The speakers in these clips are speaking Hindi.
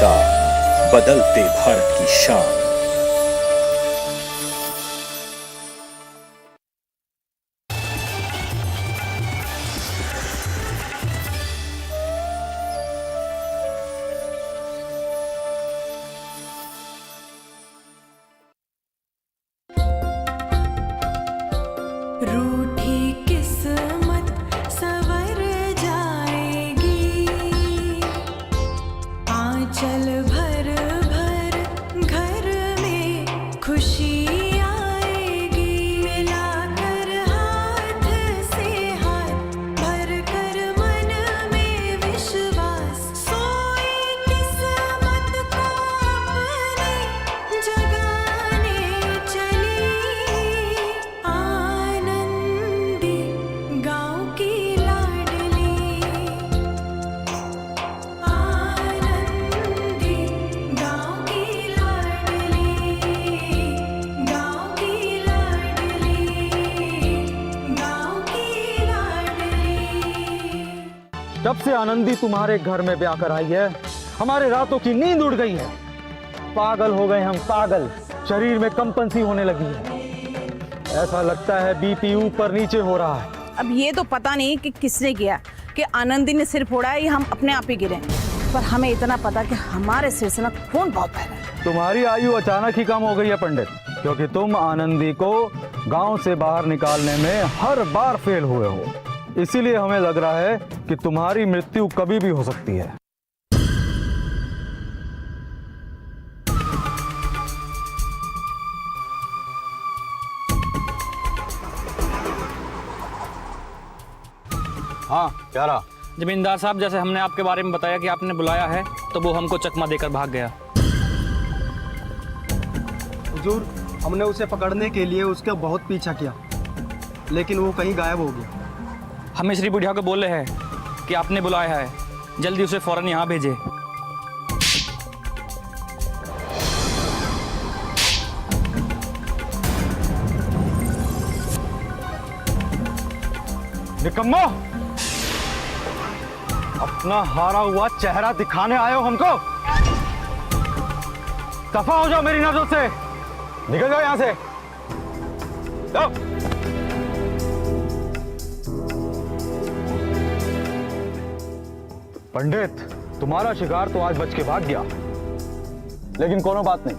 साथ बदलते भारत की शान। रूठी किस्मत संवर जाएगी, आंचल भर भर घर में खुशी आएगी। मिलाकर हाथ से हाथ भर कर मन में विश्वास, सोई किस्मत को अपने जगाने चली। आनंदी गाँव की लाडली, आनंदी गाँव की लाडली, गाँव की लाडली, गाँव की लाडली। जब से आनंदी तुम्हारे घर में ब्याह कर आई है, हमारे रातों की नींद उड़ गई है। पागल हो गए हम, पागल। शरीर में कंपन सी होने लगी है। ऐसा लगता है बीपी ऊपर नीचे हो रहा है। अब ये तो पता नहीं कि किसने किया, कि आनंदी ने सिर फोड़ा है या हम अपने आप ही गिरे, पर हमें इतना पता कि हमारे सिर से ना खून बहुत बह रहा है। तुम्हारी आयु अचानक ही कम हो गई है पंडित, क्योंकि तुम आनंदी को गांव से बाहर निकालने में हर बार फेल हुए हो। इसीलिए हमें लग रहा है कि तुम्हारी मृत्यु कभी भी हो सकती है। हाँ, क्या रहा? जमींदार साहब, जैसे हमने आपके बारे में बताया कि आपने बुलाया है, तो वो हमको चकमा देकर भाग गया। हुजूर, हमने उसे पकड़ने के लिए उसका बहुत पीछा किया, लेकिन वो कहीं गायब हो गया। हम मिश्री बुढ़िया को बोले हैं कि आपने बुलाया है, जल्दी उसे फौरन यहाँ भेजे। निकम्मो, अपना हारा हुआ चेहरा दिखाने आए हो हमको? दफा हो जाओ मेरी नजरों से, निकल जाओ यहां से। जाओ। पंडित, तुम्हारा शिकार तो आज बच के भाग गया, लेकिन कोनो बात नहीं,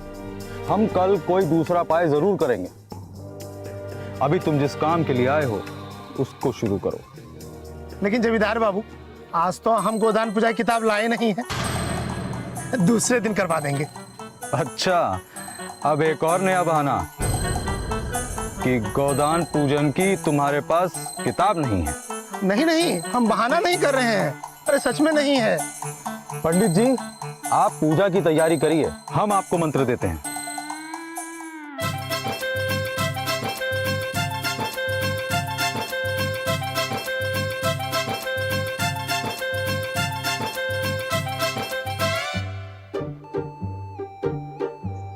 हम कल कोई दूसरा उपाय जरूर करेंगे। अभी तुम जिस काम के लिए आए हो उसको शुरू करो। लेकिन जमींदार बाबू, आज तो हम गोदान पूजा की किताब लाए नहीं हैं, दूसरे दिन करवा देंगे। अच्छा, अब एक और नया बहाना कि गोदान पूजन की तुम्हारे पास किताब नहीं है। नहीं नहीं, हम बहाना नहीं कर रहे हैं, अरे सच में नहीं है। पंडित जी, आप पूजा की तैयारी करिए, हम आपको मंत्र देते हैं।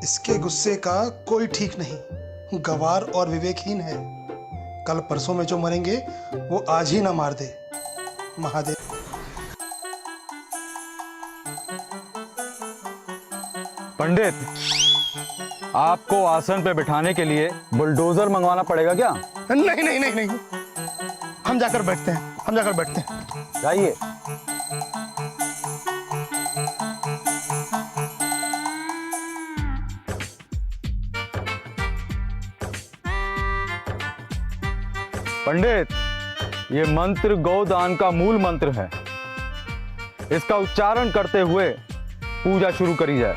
इसके गुस्से का कोई ठीक नहीं, गवार और विवेकहीन है। कल परसों में जो मरेंगे वो आज ही ना मार दे। महादेव। पंडित, आपको आसन पे बिठाने के लिए बुलडोजर मंगवाना पड़ेगा क्या? नहीं नहीं नहीं नहीं, हम जाकर बैठते हैं, हम जाकर बैठते हैं। जाइए। पंडित, ये मंत्र गोदान का मूल मंत्र है। इसका उच्चारण करते हुए पूजा शुरू करी जाए।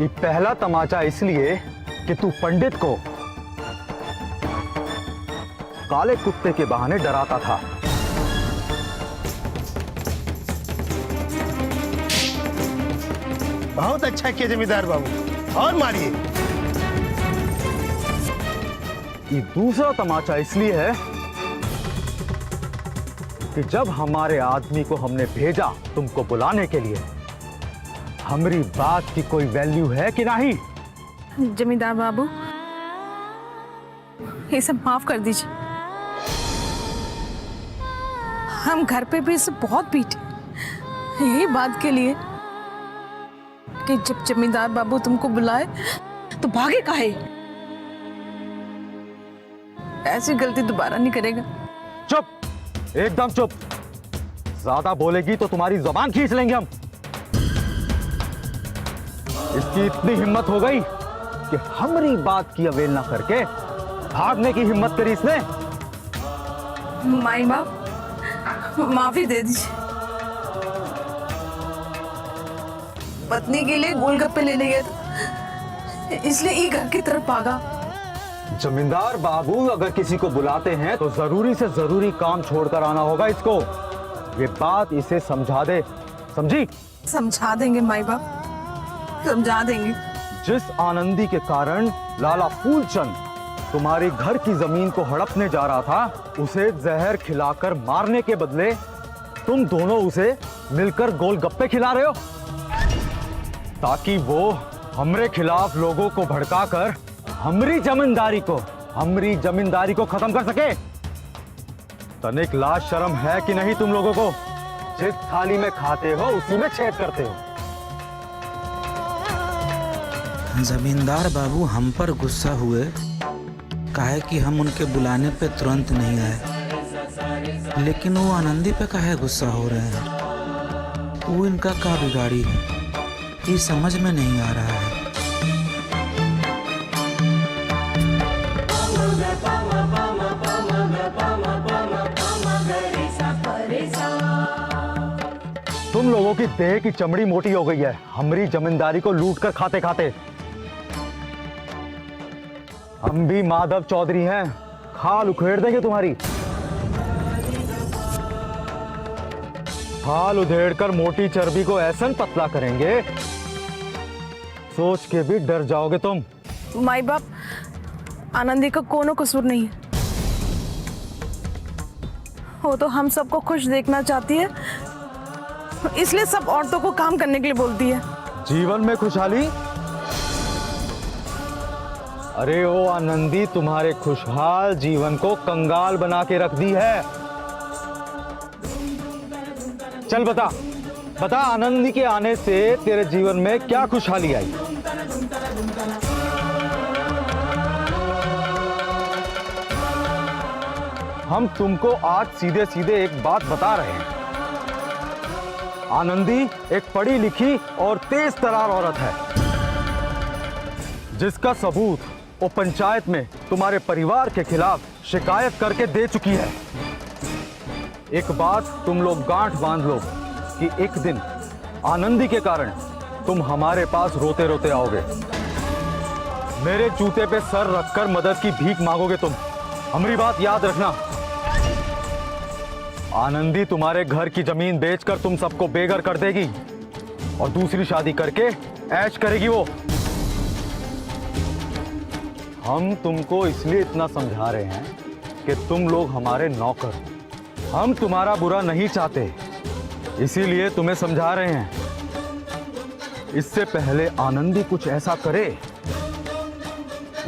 कि पहला तमाचा इसलिए कि तू पंडित को काले कुत्ते के बहाने डराता था। बहुत अच्छा किया जमींदार बाबू, और मारिए। ये दूसरा तमाचा इसलिए है कि जब हमारे आदमी को हमने भेजा तुमको बुलाने के लिए, हमारी बात की कोई वैल्यू है कि नहीं? जमींदार बाबू, ये सब माफ कर दीजिए। हम घर पे भी इसे बहुत पीटे यही बात के लिए कि जब जमींदार बाबू तुमको बुलाए तो भागे काहे। ऐसी गलती दोबारा नहीं करेगा। चुप, एकदम चुप। ज्यादा बोलेगी तो तुम्हारी जुबान खींच लेंगे हम। इसकी इतनी हिम्मत हो गई कि हमारी बात की अवहेलना करके भागने की हिम्मत करी इसने। माई बाप, माफी दे दीजिए। पत्नी के लिए गोलगप्पे लेने गया था, इसलिए ही घर की तरफ भागा। जमींदार बाबू अगर किसी को बुलाते हैं तो जरूरी से जरूरी काम छोड़कर आना होगा इसको। ये बात इसे समझा दे, समझी? समझा देंगे माई बाप, समझा देंगे। जिस आनंदी के कारण लाला फूलचंद तुम्हारी घर की जमीन को हड़पने जा रहा था, उसे जहर खिलाकर मारने के बदले तुम दोनों उसे मिलकर गोलगप्पे खिला रहे हो, ताकि वो हमरे खिलाफ लोगों को भड़काकर हमारी जमींदारी को खत्म कर सके। तनिक लाज शर्म है कि नहीं तुम लोगों को? जिस थाली में खाते हो उसी में छेद करते हो। जमींदार बाबू हम पर गुस्सा हुए, काहे कि हम उनके बुलाने पे तुरंत नहीं आए, लेकिन वो आनंदी पे काहे गुस्सा हो रहे हैं? वो इनका का बिगाड़ी है, ये समझ में नहीं आ रहा है। तुम लोगों की देह की चमड़ी मोटी हो गई है हमारी जमींदारी को लूट कर खाते खाते। हम भी माधव चौधरी हैं, खाल उखेड़ देंगे तुम्हारी। खाल उधेड़कर मोटी चर्बी को ऐसा पतला करेंगे, सोच के भी डर जाओगे तुम। माई बाप, आनंदी का कोनो कसूर नहीं है। वो तो हम सबको खुश देखना चाहती है, इसलिए सब औरतों को काम करने के लिए बोलती है। जीवन में खुशहाली? अरे ओ आनंदी तुम्हारे खुशहाल जीवन को कंगाल बना के रख दी है। चल बता बता, आनंदी के आने से तेरे जीवन में क्या खुशहाली आई? हम तुमको आज सीधे सीधे एक बात बता रहे हैं। आनंदी एक पढ़ी लिखी और तेज तर्रार औरत है, जिसका सबूत वो पंचायत में तुम्हारे परिवार के खिलाफ शिकायत करके दे चुकी है। एक बात तुम लोग गांठ बांध लो कि एक दिन आनंदी के कारण तुम हमारे पास रोते रोते आओगे, मेरे जूते पे सर रखकर मदद की भीख मांगोगे तुम। हमारी बात याद रखना। आनंदी तुम्हारे घर की जमीन बेचकर तुम सबको बेघर कर देगी और दूसरी शादी करके ऐश करेगी वो। हम तुमको इसलिए इतना समझा रहे हैं कि तुम लोग हमारे नौकर हो। हम तुम्हारा बुरा नहीं चाहते, इसीलिए तुम्हें समझा रहे हैं। इससे पहले आनंदी कुछ ऐसा करे,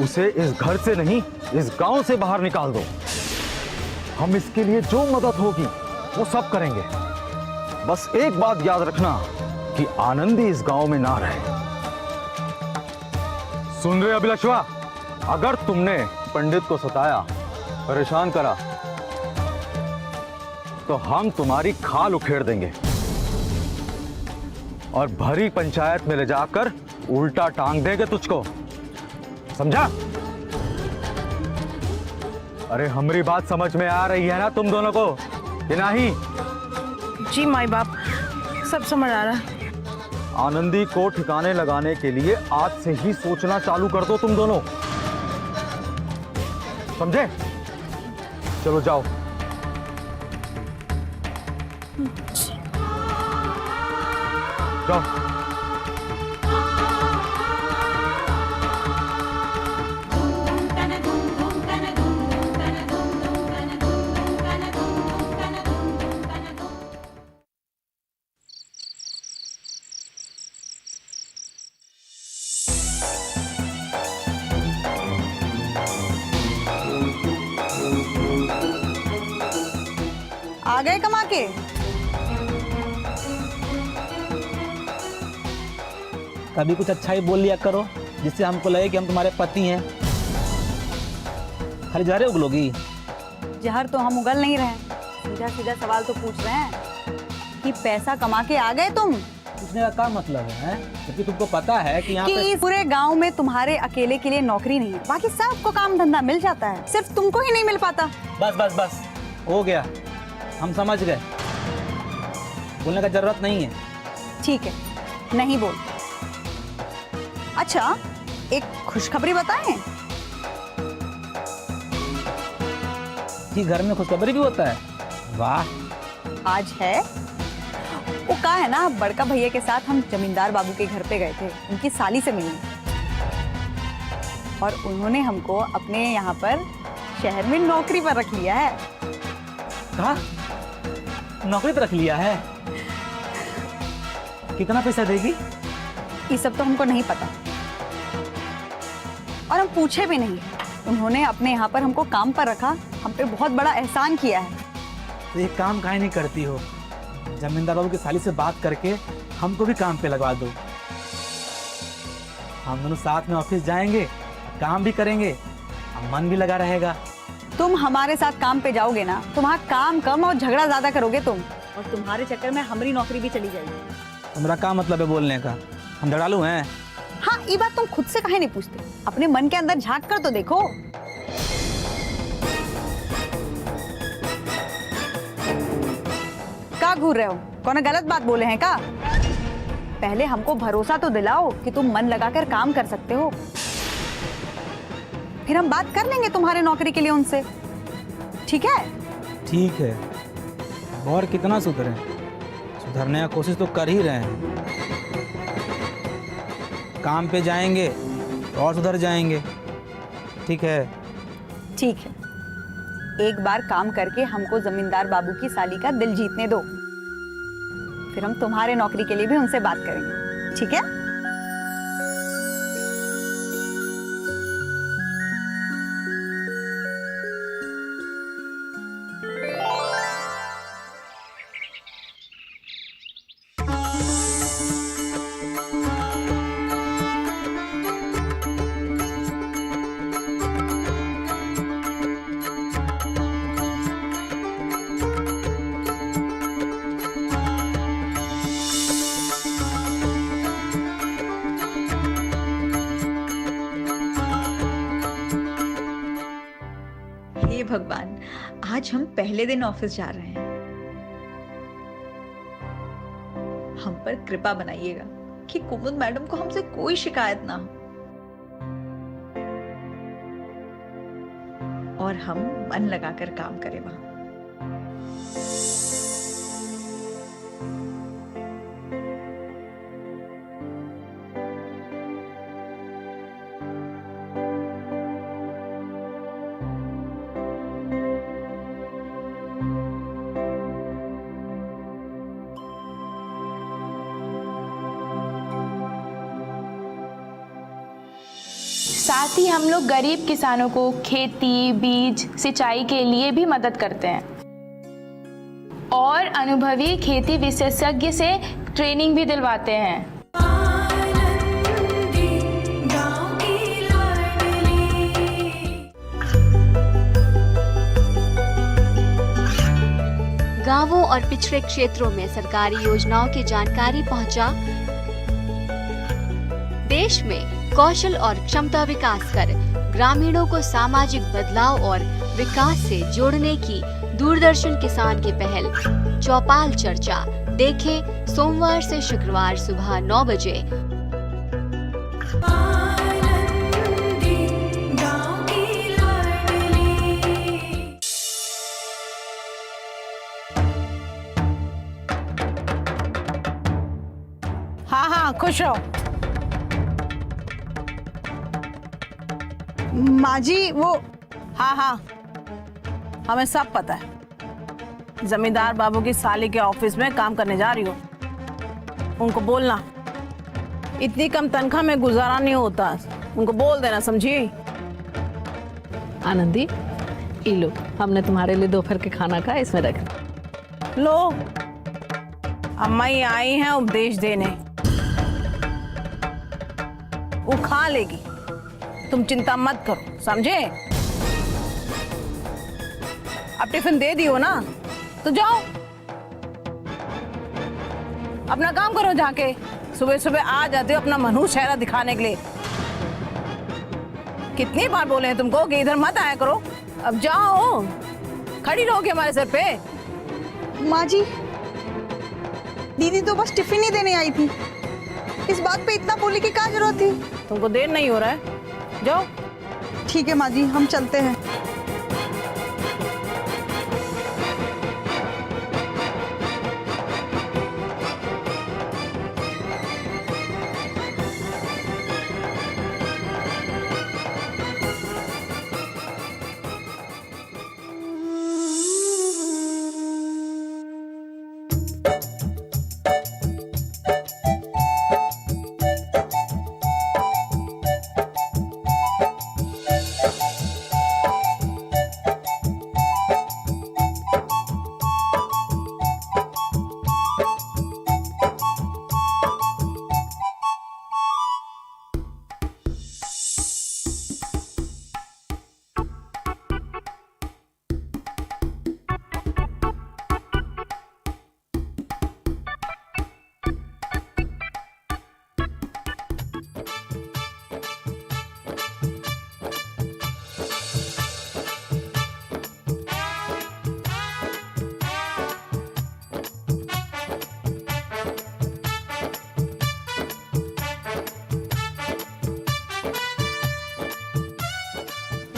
उसे इस घर से नहीं इस गांव से बाहर निकाल दो। हम इसके लिए जो मदद होगी वो सब करेंगे। बस एक बात याद रखना कि आनंदी इस गांव में ना रहे। सुन रहे अभिलाषवा? अगर तुमने पंडित को सताया, परेशान करा, तो हम तुम्हारी खाल उखेड़ देंगे और भरी पंचायत में ले जाकर उल्टा टांग देंगे तुझको, समझा? अरे हमारी बात समझ में आ रही है ना तुम दोनों को कि नहीं? जी माई बाप, सब समझ आ रहा है। आनंदी को ठिकाने लगाने के लिए आज से ही सोचना चालू कर दो तुम दोनों, समझे? चलो जाओ। जाओ। आ गए कमा के? कभी कुछ अच्छा ही बोल लिया करो जिससे हमको लगे कि हम तुम्हारे पति हैं। खाली जहरे उगलोगी? जहर तो हम उगल नहीं रहे, सीधा सीधा सवाल तो पूछ रहे हैं कि पैसा कमा के आ गए तुम? पूछने का क्या मतलब है? क्योंकि तुमको पता है कि यहाँ कि पूरे गांव में तुम्हारे अकेले के लिए नौकरी नहीं है, बाकी सबको काम धंधा मिल जाता है, सिर्फ तुमको ही नहीं मिल पाता। बस बस बस हो गया, हम समझ गए, बोलने का जरूरत नहीं है। ठीक है, नहीं बोल। अच्छा, एक खुशखबरी बताएं? जी, घर में खुशखबरी भी होता है? वाह। आज है वो कहा है ना, बड़का भैया के साथ हम जमींदार बाबू के घर पे गए थे उनकी साली से मिलने, और उन्होंने हमको अपने यहाँ पर शहर में नौकरी पर रख लिया है। कहा? नौकरी पर रख लिया है? कितना पैसा देगी? ये सब तो हमको नहीं पता और हम पूछे भी नहीं। उन्होंने अपने यहाँ पर हमको काम पर रखा, हम पे बहुत बड़ा एहसान किया है। तो एक काम काहे नहीं करती हो, जमींदार बाबू की साली से बात करके हमको भी काम पे लगवा दो। हम दोनों साथ में ऑफिस जाएंगे, काम भी करेंगे, मन भी लगा रहेगा। तुम हमारे साथ काम पे जाओगे ना, तुम्हारा काम कम और झगड़ा ज्यादा करोगे तुम, और तुम्हारे चक्कर में हमारी नौकरी भी चली जाएगी। तुम्हारा क्या मतलब है बोलने का? हम झगड़ालू हैं? हाँ, ये बात तुम खुद से काहे नहीं पूछते? अपने मन के अंदर झांक कर तो देखो। क्या घूर रहे हो? कौन गलत बात बोले हैं क्या? पहले हमको भरोसा तो दिलाओ कि तुम मन लगाकर काम कर सकते हो, फिर हम बात कर लेंगे तुम्हारे नौकरी के लिए उनसे, ठीक है? ठीक है, और कितना सुधरे? सुधरने की कोशिश तो कर ही रहे हैं। काम पे जाएंगे तो और सुधर जाएंगे, ठीक है? ठीक है, एक बार काम करके हमको जमींदार बाबू की साली का दिल जीतने दो, फिर हम तुम्हारे नौकरी के लिए भी उनसे बात करेंगे, ठीक है? हे भगवान, आज हम पहले दिन ऑफिस जा रहे हैं। हम पर कृपा बनाइएगा कि कुमुद मैडम को हमसे कोई शिकायत ना हो और हम मन लगाकर काम करें वहां। साथ ही हम लोग गरीब किसानों को खेती, बीज, सिंचाई के लिए भी मदद करते हैं और अनुभवी खेती विशेषज्ञ से ट्रेनिंग भी दिलवाते हैं। गांवों और पिछड़े क्षेत्रों में सरकारी योजनाओं की जानकारी पहुंचा, देश में कौशल और क्षमता विकास कर ग्रामीणों को सामाजिक बदलाव और विकास से जोड़ने की दूरदर्शन किसान की पहल चौपाल चर्चा देखें सोमवार से शुक्रवार सुबह 9 बजे। आनंदी गाँव की लाडली। हाँ हाँ खुश रहो। माँ जी वो हाँ हाँ हमें सब पता है। जमींदार बाबू की साली के ऑफिस में काम करने जा रही हो। उनको बोलना इतनी कम तनख्वाह में गुजारा नहीं होता। उनको बोल देना, समझी? आनंदी, ये लो, हमने तुम्हारे लिए दोपहर के खाना का इसमें रख लो। अम्मा ही आई हैं उपदेश देने। वो खा लेगी, तुम चिंता मत करो, समझे? अब टिफिन दे दियो ना, तो जाओ अपना काम करो जाके। सुबह सुबह आ जाते हो अपना मनहूस चेहरा दिखाने के लिए। कितनी बार बोले हैं तुमको कि इधर मत आया करो। अब जाओ, खड़ी रहोगे हमारे सर पे। माँ जी, दीदी तो बस टिफिन ही देने आई थी, इस बात पे इतना बोलने की क्या जरूरत थी? तुमको देर नहीं हो रहा है, जाओ। ठीक है माँ जी, हम चलते हैं।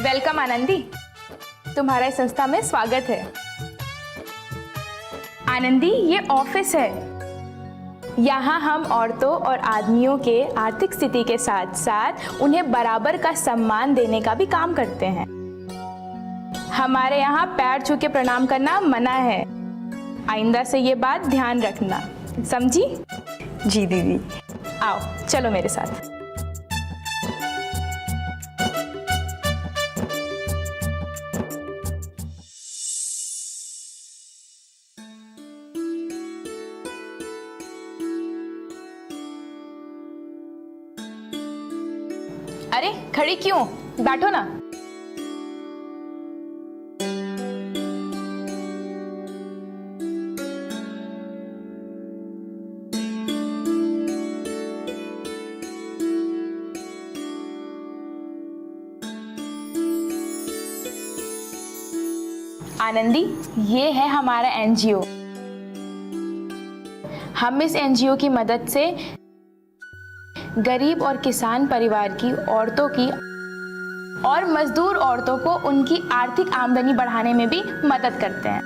वेलकम आनंदी, तुम्हारा इस संस्था में स्वागत है। आनंदी, ये ऑफिस है। यहाँ हम औरतों और आदमियों के आर्थिक स्थिति के साथ साथ उन्हें बराबर का सम्मान देने का भी काम करते हैं। हमारे यहाँ पैर छू के प्रणाम करना मना है। आइंदा से ये बात ध्यान रखना, समझी? जी दीदी। आओ चलो मेरे साथ। अरे खड़ी क्यों, बैठो ना। आनंदी, ये है हमारा एनजीओ। हम इस एनजीओ की मदद से गरीब और किसान परिवार की औरतों की और मजदूर औरतों को उनकी आर्थिक आमदनी बढ़ाने में भी मदद करते हैं।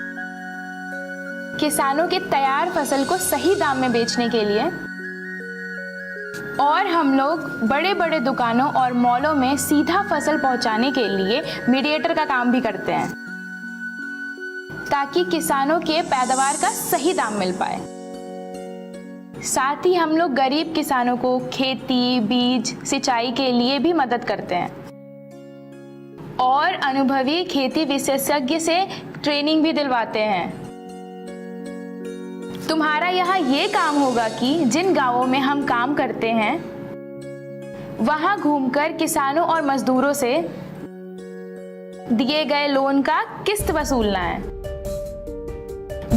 किसानों के तैयार फसल को सही दाम में बेचने के लिए, और हम लोग बड़े बड़े दुकानों और मॉलों में सीधा फसल पहुंचाने के लिए मीडिएटर का काम भी करते हैं, ताकि किसानों के पैदावार का सही दाम मिल पाए। साथ ही हम लोग गरीब किसानों को खेती, बीज, सिंचाई के लिए भी मदद करते हैं और अनुभवी खेती विशेषज्ञ से ट्रेनिंग भी दिलवाते हैं। तुम्हारा यहाँ ये काम होगा कि जिन गांवों में हम काम करते हैं वहां घूमकर किसानों और मजदूरों से दिए गए लोन का किस्त वसूलना है।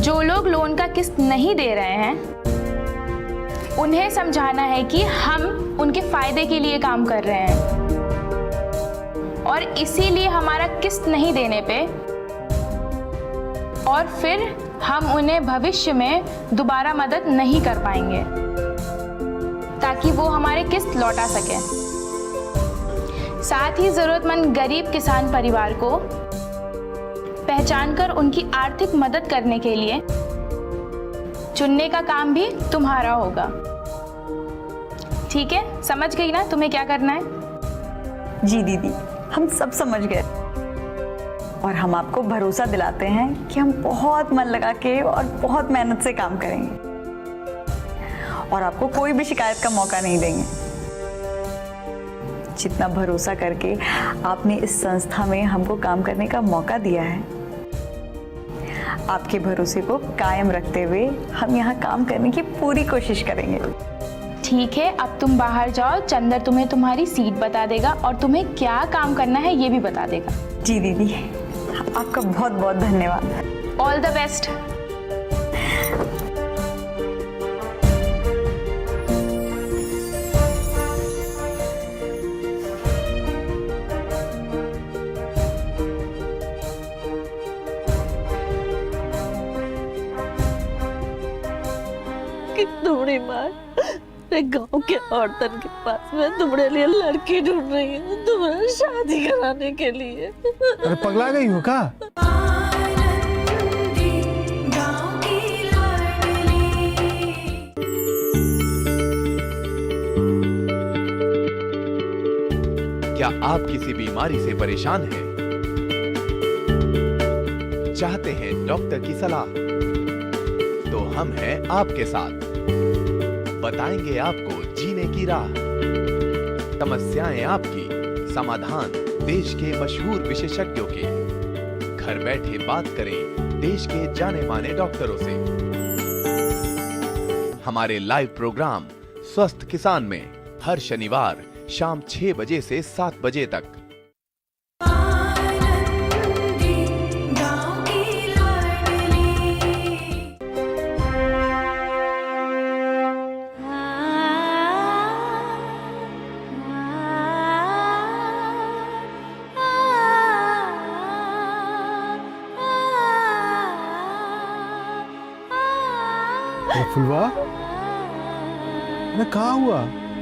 जो लोग लोन का किस्त नहीं दे रहे हैं उन्हें समझाना है कि हम उनके फायदे के लिए काम कर रहे हैं और इसीलिए हमारा किस्त नहीं देने पे और फिर हम उन्हें भविष्य में दोबारा मदद नहीं कर पाएंगे, ताकि वो हमारे किस्त लौटा सकें। साथ ही जरूरतमंद गरीब किसान परिवार को पहचानकर उनकी आर्थिक मदद करने के लिए चुनने का काम भी तुम्हारा होगा। ठीक है, समझ गई ना तुम्हें क्या करना है? जी दीदी, हम सब समझ गए और हम आपको भरोसा दिलाते हैं कि हम बहुत मन लगा के और बहुत मेहनत से काम करेंगे और आपको कोई भी शिकायत का मौका नहीं देंगे। जितना भरोसा करके आपने इस संस्था में हमको काम करने का मौका दिया है, आपके भरोसे को कायम रखते हुए हम यहाँ काम करने की पूरी कोशिश करेंगे। ठीक है, अब तुम बाहर जाओ, चंदर तुम्हें तुम्हारी सीट बता देगा और तुम्हें क्या काम करना है ये भी बता देगा। जी दीदी, आपका बहुत बहुत धन्यवाद। All the best. तुम्हारी माँ गांव के औरतन के पास में तुम्हारे लिए लड़की ढूंढ रही हूँ, तुम्हारा शादी कराने के लिए। अरे पगला गई हो का? क्या आप किसी बीमारी से परेशान हैं? चाहते हैं डॉक्टर की सलाह? तो हम हैं आपके साथ, बताएंगे आपको जीने की राह। समस्याएं आपकी, समाधान देश के मशहूर विशेषज्ञों के। घर बैठे बात करें देश के जाने माने डॉक्टरों से। हमारे लाइव प्रोग्राम स्वस्थ किसान में हर शनिवार शाम 6 बजे से 7 बजे तक। फुलवा, अरे कहाँ हुआ?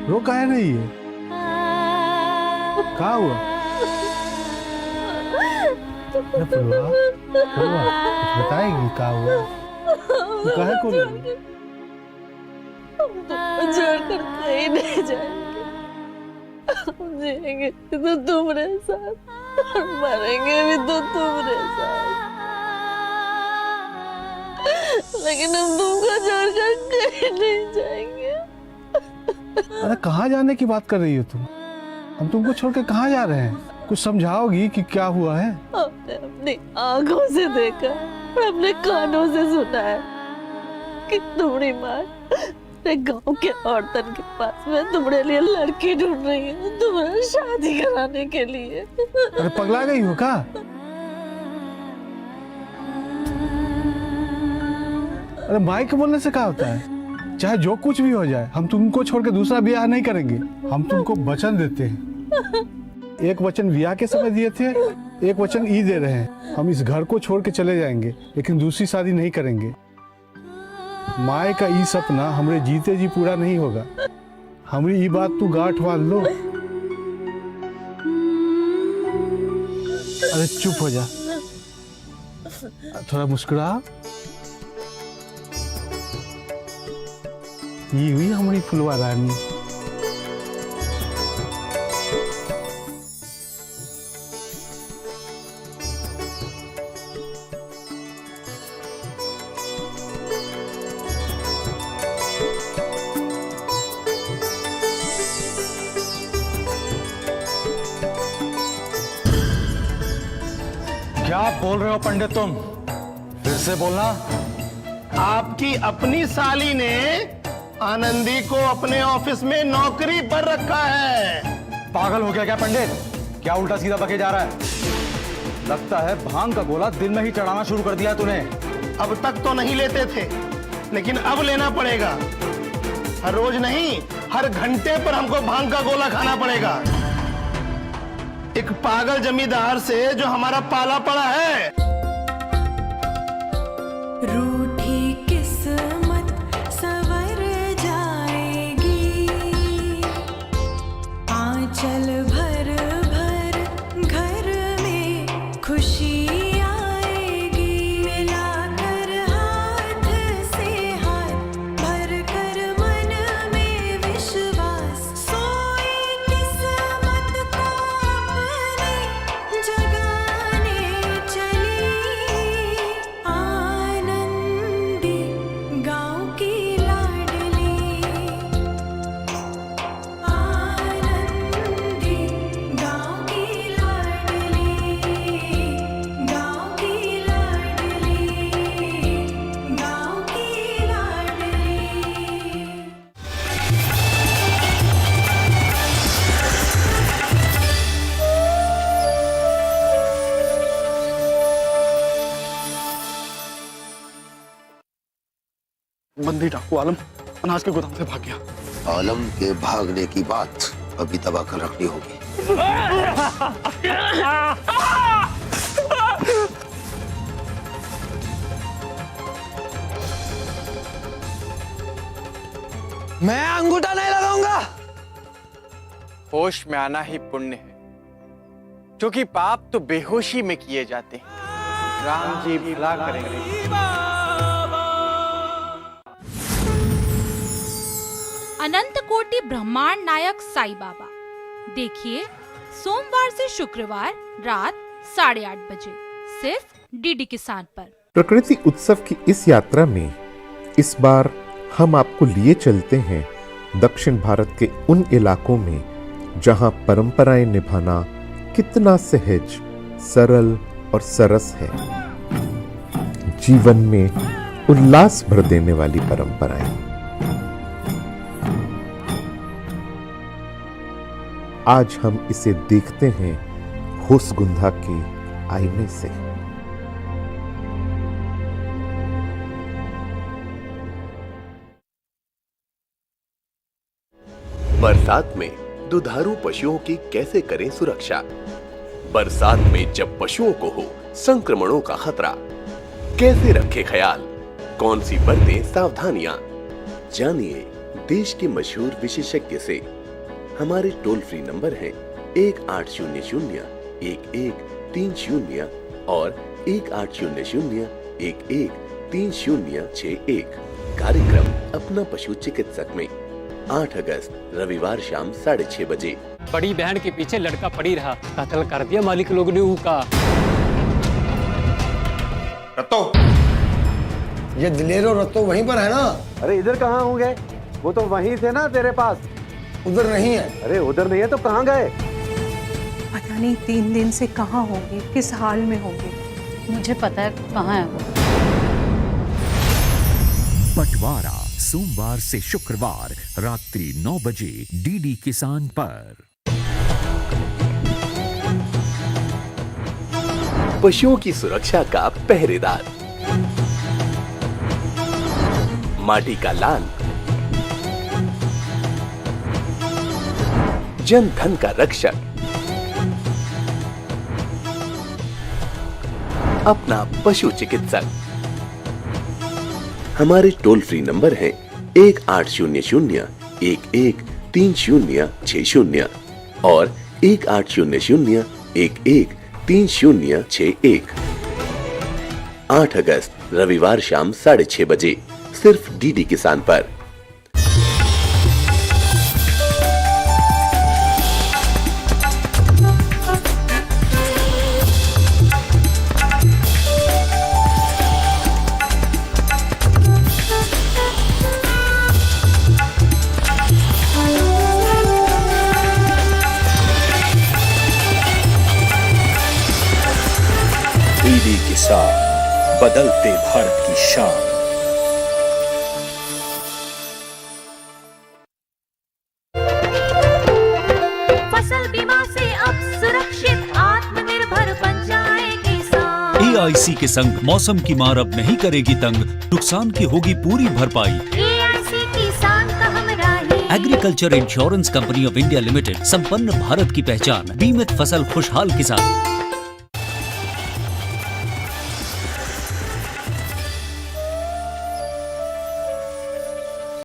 रो काहे रही है? कहाँ हुआ? अरे फुलवा, फुलवा कुछ बताएगी कहाँ हुआ? तू काहे को रोई? हम छोड़कर कहीं नहीं जाएंगे। हम जिएंगे तो तुम्हारे साथ और मरेंगे भी तो तुम्हारे साथ, लेकिन हम तुमको छोड़कर कहीं नहीं जाएंगे। अरे कहाँ जाने की बात कर रही हो तुम? हम तुमको छोड़ के कहाँ जा रहे हैं? कुछ समझाओगी कि क्या हुआ है? हमने अपनी आंखों से देखा और अपने कानों से सुना है कि तुम्हारी माँ गांव के औरतन के पास में तुम्हारे लिए लड़की ढूंढ रही है, तुम्हारा शादी कराने के लिए। अरे पगला गई हो का? अरे माई के बोलने से क्या होता है? चाहे जो कुछ भी हो जाए, हम तुमको छोड़ के दूसरा ब्याह नहीं करेंगे। हम तुमको वचन देते हैं। एक वचन ब्याह के समय दिए थे, एक वचन ई दे रहे हैं। हम इस घर को छोड़ के चले जाएंगे, लेकिन दूसरी शादी नहीं करेंगे। माए का ई सपना हमरे जीते जी पूरा नहीं होगा। हमारी ई बात तू गांठ बांध लो। अरे चुप हो जा, थोड़ा मुस्कुरा। ये हुई हमारी फुलवा रानी। क्या बोल रहे हो पंडित तुम? फिर से बोलना। आपकी अपनी साली ने आनंदी को अपने ऑफिस में नौकरी पर रखा है। पागल हो गया क्या पंडित? क्या उल्टा सीधा बके जा रहा है? लगता है भांग का गोला दिन में ही चढ़ाना शुरू कर दिया तूने। अब तक तो नहीं लेते थे, लेकिन अब लेना पड़ेगा। हर रोज नहीं, हर घंटे पर हमको भांग का गोला खाना पड़ेगा। एक पागल जमींदार से जो हमारा पाला पड़ा है। रूठी किस्मत संवर जाएगी, आंचल भर भर घर में खुशी आएगी। मिलाकर हाथ से हाथ भर कर मन में विश्वास, सोई किस्मत को अपने जगाने चली। आनंदी गाँव की लाडली, आनंदी गाँव की लाडली, गाँव की लाडली, गाँव की लाडली। बंदी डाकू आलम अनाज के गोदाम से भाग गया। आलम के भागने की बात अभी दबा कर रखनी होगी। मैं अंगूठा नहीं लगाऊंगा। होश में आना ही पुण्य है, क्योंकि पाप तो बेहोशी में किए जाते हैं। राम जी भला करेंगे। अनंत कोटि ब्रह्मांड नायक साईं बाबा देखिए सोमवार से शुक्रवार रात 8:30 बजे सिर्फ डीडी किसान पर। प्रकृति उत्सव की इस यात्रा में इस बार हम आपको लिए चलते हैं दक्षिण भारत के उन इलाकों में जहां परंपराएं निभाना कितना सहज, सरल और सरस है। जीवन में उल्लास भर देने वाली परंपराएं। आज हम इसे देखते हैं होसगुंधा के आईने से। बरसात में दुधारू पशुओं की कैसे करें सुरक्षा। बरसात में जब पशुओं को हो संक्रमणों का खतरा, कैसे रखें ख्याल, कौन सी बरतें सावधानियां। जानिए देश के मशहूर विशेषज्ञ से। हमारे टोल फ्री नंबर हैं 1800-1130 और 1800-113061। कार्यक्रम अपना पशु चिकित्सक में 8 अगस्त रविवार शाम 6:30 बजे। बड़ी बहन के पीछे लड़का पड़ी रहा, कत्ल कर दिया मालिक लोग ने उनका। रत्तो, ये दिलेर और रत्तो वहीं पर है ना? अरे इधर कहाँ होंगे? वो तो वहीं थे ना तेरे पास। उधर नहीं है। अरे उधर नहीं है तो कहाँ गए? पता नहीं 3 दिन से कहाँ होंगे, किस हाल में होंगे। मुझे पता है कहाँ है वो। बंटवारा सोमवार से शुक्रवार रात्रि 9 बजे डीडी किसान पर। पशुओं की सुरक्षा का पहरेदार, माटी का लाल, जन धन का रक्षक, अपना पशु चिकित्सक। हमारे टोल फ्री नंबर हैं 1800-113060 और 1800-113061। 8 अगस्त रविवार शाम 6:30 बजे सिर्फ डीडी किसान पर। डीडी किसान, बदलते भारत की शान। फसल बीमा से अब सुरक्षित आत्मनिर्भर बन जाए किसान। एआईसी के संग मौसम की मार अब नहीं करेगी तंग, नुकसान की होगी पूरी भरपाई। एआईसी किसान का हमराही। Agriculture insurance company of India limited, संपन्न भारत की पहचान, बीमित फसल खुशहाल किसान।